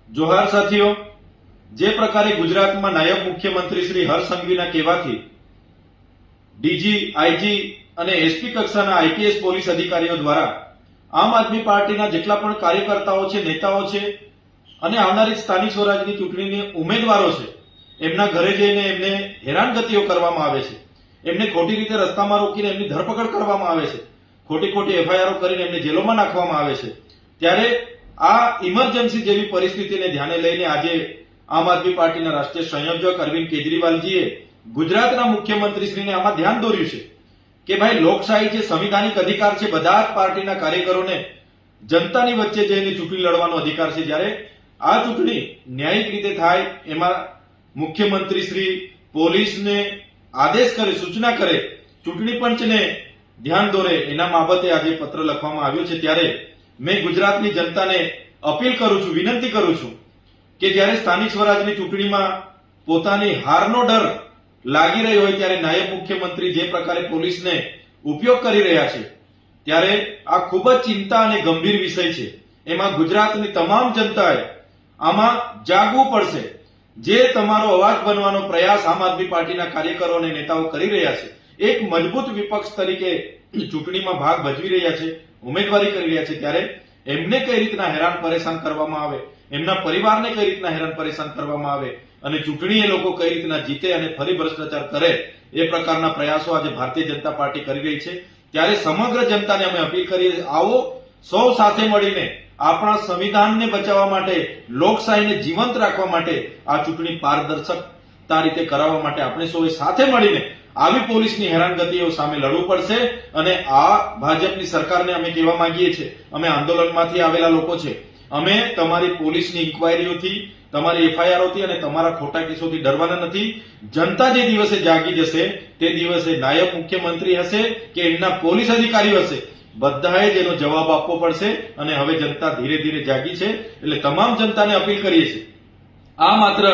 જોહાર સાથીઓ, જે પ્રકારે ગુજરાતમાં નાયબ મુખ્યમંત્રી શ્રી હર્ષ સંઘવીના કહેવાથી ડીજી, આઈજી અને એસપી કક્ષાના આઈપીએસ પોલીસ અધિકારીઓ દ્વારા આમ આદમી પાર્ટીના જેટલા પણ કાર્યકર્તાઓ છે, નેતાઓ છે અને આવનારી સ્થાનિક સ્વરાજની ચૂંટણીની ઉમેદવારો છે, એમના ઘરે જઈને એમને હેરાનગતિઓ કરવામાં આવે છે, એમને ખોટી રીતે રસ્તામાં રોકીને એમની ધરપકડ કરવામાં આવે છે, ખોટી એફઆઈઆરો કરીને એમને જેલોમાં નાખવામાં આવે છે. ત્યારે આ ઇમરજન્સી જેવી પરિસ્થિતિને ધ્યાને લઈને આજે આમ આદમી પાર્ટીના રાષ્ટ્રીય સંયોજક અરવિંદ કેજરીવાલજીએ ગુજરાતના મુખ્યમંત્રીશ્રીને આમાં ધ્યાન દોર્યું છે કે ભાઈ, લોકશાહી છે, સંવિધાનિક અધિકાર છે, બધા જ પાર્ટીના કાર્યકરોને જનતાની વચ્ચે જઈને ચૂંટણી લડવાનો અધિકાર છે. જ્યારે આ ચૂંટણી ન્યાયિક રીતે થાય એમાં મુખ્યમંત્રી શ્રી પોલીસને આદેશ કરે, સૂચના કરે, ચૂંટણી પંચને ધ્યાન દોરે, એના બાબતે આજે પત્ર લખવામાં આવ્યો છે. ત્યારે મેં ગુજરાતની જનતાને અપીલ કરું છું, વિનંતી કરું છું કે જ્યારે સ્થાનિક સ્વરાજની ચૂંટણીમાં પોતાની હારનો ડર લાગી રહ્યો હોય ત્યારે નાયબ મુખ્યમંત્રી જે પ્રકારે પોલીસને ઉપયોગ કરી રહ્યા છે, ત્યારે આ ખૂબ જ ચિંતા અને ગંભીર વિષય છે. એમાં ગુજરાતની તમામ જનતાએ આમાં જાગવું પડશે. જે તમારો અવાજ બનવાનો પ્રયાસ આમ આદમી પાર્ટીના કાર્યકરો અને નેતાઓ કરી રહ્યા છે, એક મજબૂત વિપક્ષ તરીકે ચૂંટણીમાં ભાગ ભજવી રહ્યા છે, ઉમેદવારી કરી રહ્યા છે, ત્યારે એમને કઈ રીતના હેરાન પરેશાન કરવામાં આવે, એમના પરિવારને કઈ રીતના હેરાન પરેશાન કરવામાં આવે અને ચૂંટણી એ લોકો કઈ રીતના જીતે અને ફરી ભ્રષ્ટાચાર કરે, એ પ્રકારના પ્રયાસો આજે ભારતીય જનતા પાર્ટી કરી રહી છે. ત્યારે સમગ્ર જનતાને અમે અપીલ કરીએ, આવો સૌ સાથે મળીને આપણા સંવિધાનને બચાવવા માટે, લોકશાહીને જીવંત રાખવા માટે, આ ચૂંટણી પારદર્શકતા રીતે કરાવવા માટે આપણે સૌએ સાથે મળીને આવી પોલીસની હેરાનગતિઓ સામે લડવું પડશે. અને આ ભાજપની સરકારને અમે કહેવા માંગીએ છીએ, અમે આંદોલનમાંથી આવેલા લોકો છે, અમે તમારી પોલીસની ઇન્કવાયરીઓથી, તમારી એફઆઈઆરઓથી અને તમારા ખોટા કેસોથી ડરવાના નથી. જનતા જે દિવસે જાગી જશે તે દિવસે નાયબ મુખ્યમંત્રી હશે કે એમના પોલીસ અધિકારીઓ હશે, બધાએ જ એનો જવાબ આપવો પડશે. અને હવે જનતા ધીરે ધીરે જાગી છે, એટલે તમામ જનતાને અપીલ કરીએ છીએ, આ માત્ર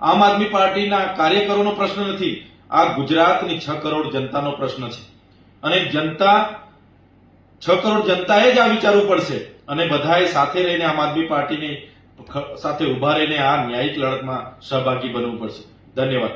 આમ આદમી પાર્ટીના કાર્યકરોનો પ્રશ્ન નથી, આ ગુજરાતની 6 કરોડ જનતાનો પ્રશ્ન છે. અને જનતા 6 કરોડ જનતાએ જ આ વિચારવું પડશે અને બધાએ સાથે રહીને આમ આદમી પાર્ટીની સાથે ઉભા રહીને આ ન્યાયિક લડતમાં સહભાગી બનવું પડશે. ધન્યવાદ.